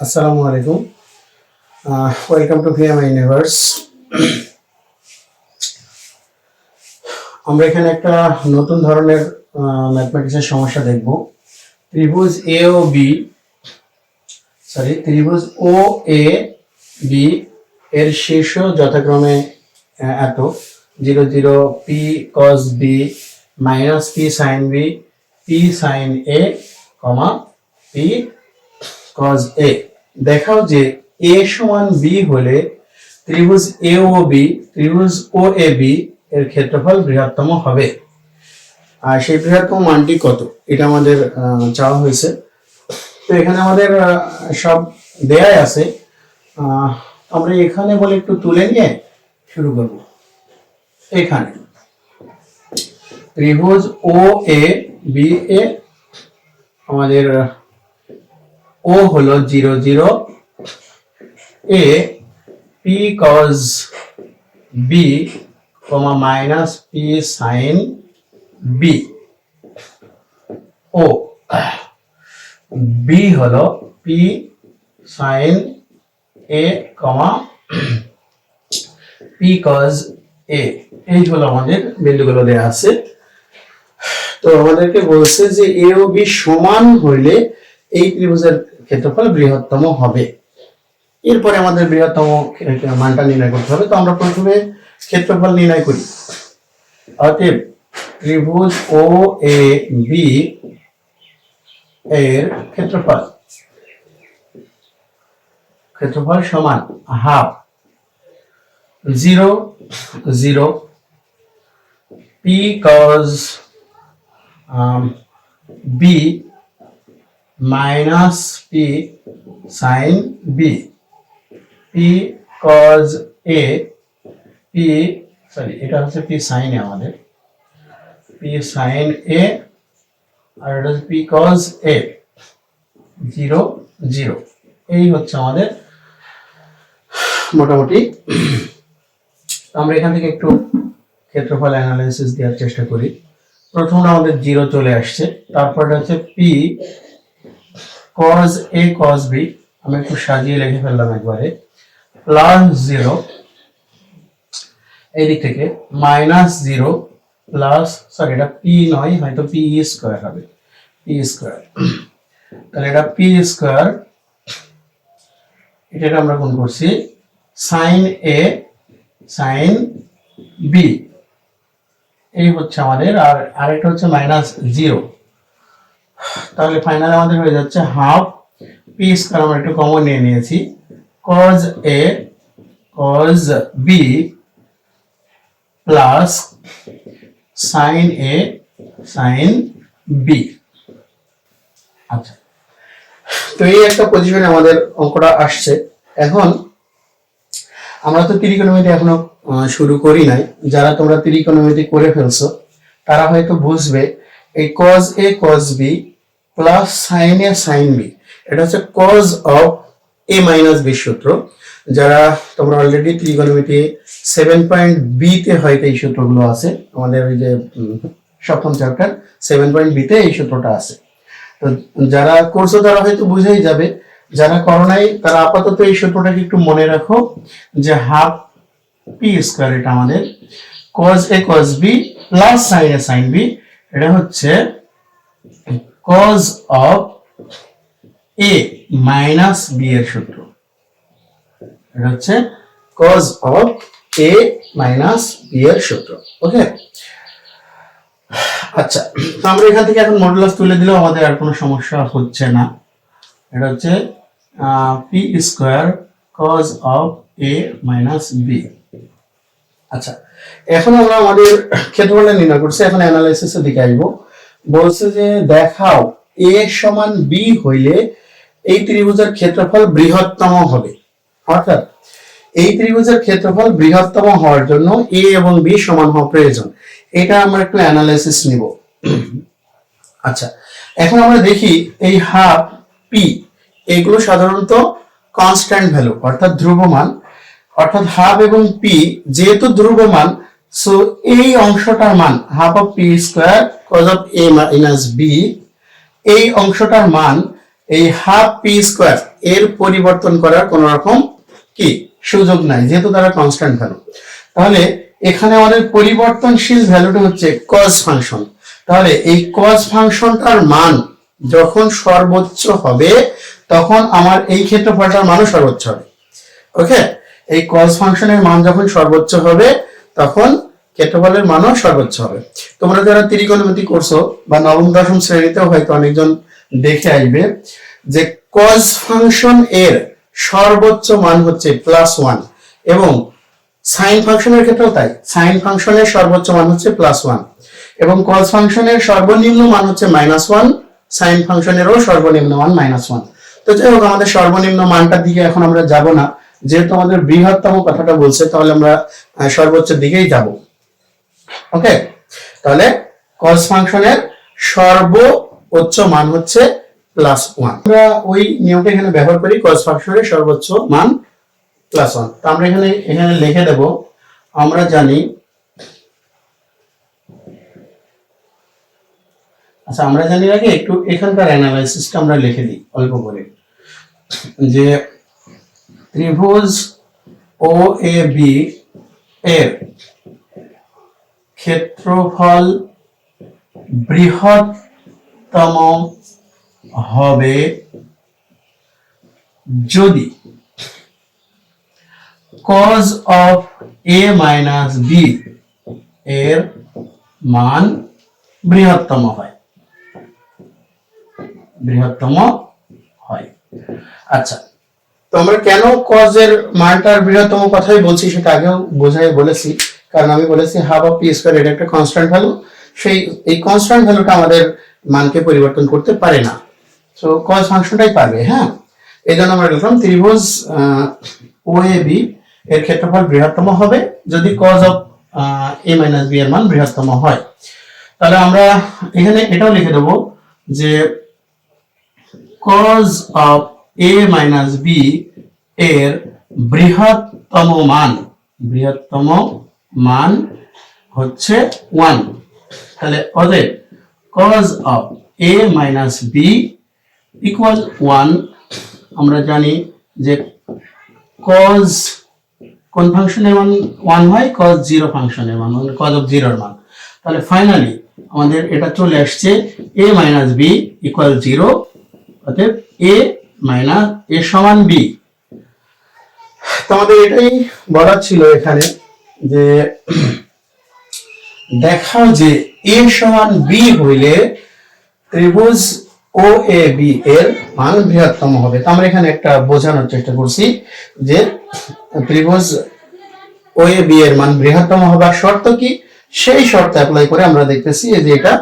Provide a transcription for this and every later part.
আসসালামু আলাইকুম। Welcome to VM universe. আমরা এখানে একটা নতুন ধরনের ম্যাথমেটিক্সের সমস্যা দেখব। ত্রিভুজ এ ও বি ত্রিভুজ ও এ বি এর শীর্ষ যথাক্রমে এত 0 0 P cos B minus P sine B P sine A comma P cos A. দেখাও যে এ সমান বি হলে ত্রিভুজ এ ও বি ত্রিভুজ ও এ বি এর ক্ষেত্রফল বৃহত্তম হবে। আর সেই বৃহত্তম মানটি কত, এটা আমাদের চাওয়া হয়েছে। তো এখানে আমাদের সব দেয়াই আছে। আমরা এখানে বলে একটু তুলে নিয়ে শুরু করব। এখানে ত্রিভুজ ও এ বি এ আমাদের ও হলো 0 0 A P cos B comma minus P sine B, O B হলো P sine A comma P cos A. এই হলো আমাদের বিন্দুগুলো দেওয়া আছে। তো আমাদেরকে বলছে যে এ ও বি সমান হইলে এই ত্রিভুজের ক্ষেত্রফল বৃহত্তম হবে। এরপরে আমাদের বৃহত্তম মানটা নির্ণয় করতে হবে। তো আমরা প্রথমে ক্ষেত্রফল নির্ণয় করি। অতএব ত্রিভুজ ও এ বি এর ক্ষেত্রফল সমান half 0 0 P cos B minus P sine B P cos A এটা হচ্ছে পি সাইন এ, আমাদের পি সাইন এ, আর এটা হচ্ছে পি কজ এ 0 0। এই হচ্ছে আমাদের মোটামুটি। আমরা এখান থেকে একটু ক্ষেত্রফল অ্যানালাইসিস দেওয়ার চেষ্টা করি। প্রথমটা আমাদের 0 চলে আসছে, তারপর হচ্ছে P cos A cos B, আমি একটু সাজিয়ে লিখে ফেললাম একবারে, প্লাস 0 এই দিক থেকে মাইনাস 0 প্লাস এটা পি নয়, হয়তো পি স্কয়ার হবে, পি স্কয়ার। তাহলে এটা পি স্কয়ার, এটা আমরা গুণ করছি সাইন এ সাইন বি, এই হচ্ছে আমাদের। আর আরেকটা হচ্ছে মাইনাস 0। তাহলে ফাইনাল আমাদের হয়ে যাচ্ছে হাফ পি স্কয়ার, আমরা একটু কমন নিয়ে নিয়েছি, cos A cos B plus sine A sine B. আচ্ছা, তো এই একটা পজিশনে আমাদের অঙ্কটা আসছে। এখন আমরা তো ত্রিকোণমিতি এখনো শুরু করি নাই। যারা তোমরা ত্রিকোণমিতি করে ফেলছো তারা হয়তো বুঝবে এই cos a cos b plus sin a sin b, এটা হচ্ছে cos of a minus b সূত্র। যারা তোমরা অলরেডি ত্রিকোণমিতি 7.b তে হয়তো এই সূত্রগুলো আছে, আমাদের ওই যে সপ্তম চ্যাপ্টার 7.b তে এই সূত্রটা আছে। তো যারা করছো তারা হয়তো বুঝেই যাবে, যারা করো নাই তারা আপাতত এই সূত্রটাকে একটু মনে রাখো যে হাফ পি স্কয়ার, এটা আমাদের cos a cos b plus sin a sin b, এটা হচ্ছে cos of a minus b এর সূত্র। এটা হচ্ছে cos of a minus b এর সূত্র। ওকে, আচ্ছা, তো আমরা এখান থেকে এখন মডুলাস তুলে দিলেও আমাদের আর কোনো সমস্যা হচ্ছে না। এটা হচ্ছে P square cos of a minus b। আচ্ছা, এখন আমরা আমাদের ক্ষেত্রফলটা নির্ণয় করছি। এখন অ্যানালাইসিসের দিকে আসবো। বলছে যে দেখাও a সমান b হইলে এই ত্রিভুজের ক্ষেত্রফল বৃহত্তম হবে। অর্থাৎ এই ত্রিভুজের ক্ষেত্রফল বৃহত্তম হওয়ার জন্য a এবং b সমান হওয়া প্রয়োজন। এটা আমরা একটু অ্যানালাইসিস নিব। আচ্ছা, এখন আমরা দেখি এই হাফ পি, এগুলো সাধারণত কনস্ট্যান্ট ভ্যালু অর্থাৎ ধ্রুবমান। অর্থাৎ হাফ এবং পি যেহেতু ধ্রুবমান, সো এই অংশটার মান half of P square cos of A minus B, এই অংশটার মান এই হাফ পি স্কোয়ার এর পরিবর্তন করার কোন রকম কি সুযোগ নাই, যেহেতু তারা কনস্ট্যান্ট ভ্যালু। তাহলে এখানে আমাদের পরিবর্তনশীল ভ্যালুটা হচ্ছে কজ ফাংশন। তাহলে এই কজ ফাংশনটার মান যখন সর্বোচ্চ হবে তখন আমার এই ক্ষেত্রফলটার মানও সর্বোচ্চ হবে। ওকে, এই কজ ফাংশনের মান যখন সর্বোচ্চ হবে তখন ক্ষেত্রফলের মানও সর্বোচ্চ হবে। তোমরা যারা ত্রিকোণমিতি করছো বা নবম দশম শ্রেণীতেও হয়তো অনেকজন দেখে আসবে যে কজ ফাংশন এর সর্বোচ্চ মান হচ্ছে +1 এবং সাইন ফাংশনের ক্ষেত্রেও তাই, সাইন ফাংশনের সর্বোচ্চ মান হচ্ছে +1 এবং কজ ফাংশনের সর্বনিম্ন মান হচ্ছে -1, সাইন ফাংশনেরও সর্বনিম্ন মান -1। তো যাই হোক, আমাদের সর্বনিম্ন মানটার দিকে এখন আমরা যাব না, যেহেতু আমাদের বৃহত্তম কথাটা বলছে তাহলে আমরা সর্বোচ্চের দিকেই যাব। ওকে, তাহলে কজ ফাংশনের সর্বোচ্চ মান হচ্ছে +1। আমরা ওই নিয়মটা এখানে ব্যবহার করি, কজ ফাংশনের সর্বোচ্চ মান +1। তো আমরা এখানে লিখে দেব, আমরা জানি, আচ্ছা আমরা জানি আগে একটু এখানকার অ্যানালাইসিসটা আমরা লিখে দিই অল্প করে, যে ত্রিভুজ OAB এর ক্ষেত্রফল বৃহত্তম হবে যদি cos of A minus B এর মান বৃহত্তম হয়। আচ্ছা, তো আমরা কেন cos এর মানটার বৃহত্তম কথাই বলছি সেটা আগেও বলেছি, কারণ আমি বলেছি হাফ অফ পি স্কয়ার এটা একটা কনস্ট্যান্ট ভ্যালু, এই কনস্ট্যান্ট ভ্যালুটা আমাদের মানকে পরিবর্তন করতে পারে না, সো cos ফাংশনটাই পারবে। হ্যাঁ, এই জন্য আমরা লিখলাম ত্রিভুজ OAB এর ক্ষেত্রফল বৃহত্তম হবে যদি cos of A minus B এর মান বৃহত্তম হয়। তাহলে আমরা এখানে এটাও লিখে দেব যে cos of A minus B এর বৃহত্তম মান হচ্ছে 1। তাহলে অতএব cos of A minus B equal 1। আমরা জানি যে cos কোন ফাংশনের মান 1 হয়, cos 0 ফাংশনের মান, মানে cos অফ 0 এর মান। তাহলে ফাইনালি আমাদের এটা চলে আসছে A minus B ইকুয়াল 0, অতএব A সমান B। তো আমাদের এটাই বলার ছিল এখানে, যে দেখাও যে A সমান B হইলে ত্রিভুজ OAB এর মান বৃহত্তম হবে। তো আমরা এখানে একটা বোঝানোর চেষ্টা করছি যে ত্রিভুজ OAB এর মান বৃহত্তম হবার শর্ত কি, সেই শর্ত অ্যাপ্লাই করে আমরা দেখতেছি যে এটা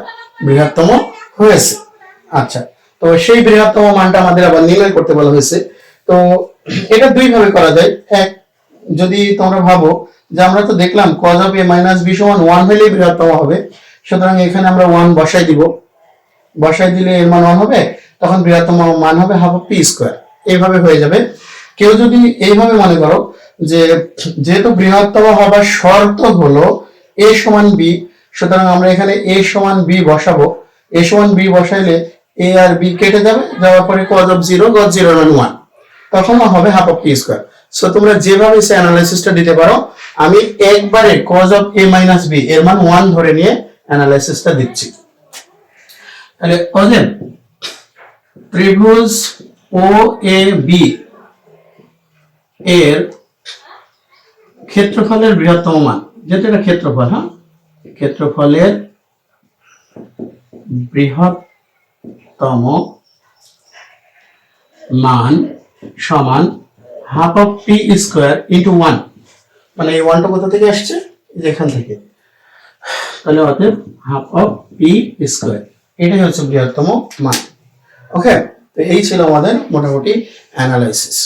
বৃহত্তম হয়েছে। আচ্ছা, তো সেই বৃহত্তম মানটা আমাদের আবার নির্ণয় করতে বলা হয়েছে। তো এটা দুই ভাবে করা যায়। এক, যদি তোমরা ভাবো যে আমরা তো দেখলাম cos of A minus B সমান 1 হলেই বৃহত্তম হবে, সুতরাং এখানে আমরা 1 বসাই দিব, বসাই দিলে এর মান 1 হবে, তখন বৃহত্তম মান হবে হাফ অফ পি স্কয়ার, এইভাবে হয়ে যাবে। কেউ যদি এইভাবে মনে করো যে যেহেতু বৃহত্তম হবার শর্ত হলো A সমান B, সুতরাং আমরা এখানে A সমান B বসাবো। A সমান B বসাইলে A আর B কেটে যাবে, যাওয়ার পরে cos of 0 cos 0 মান 1, তখন হবে half of P square. So তোমরা যেভাবে সে অ্যানালাইসিসটা দিতে পারো, আমি একবারে cos of A minus B এর মান 1 ধরে নিয়ে অ্যানালাইসিসটা দিচ্ছি। তাহলে অতএব ত্রিভুজ OAB এর ক্ষেত্রফলের বৃহত্তম মান, যেটা এটা ক্ষেত্রফল, হ্যাঁ, ক্ষেত্রফলের বৃহত্তম মান সমান half of P square into 1, মানে এই 1টা কোথা থেকে আসছে, এখান থেকে। তাহলে অতএব হাফ অফ পি স্কয়ার, এটাই হচ্ছে বৃহত্তম মান। ওকে, তো এই ছিল আমাদের মোটামুটি অ্যানালাইসিস।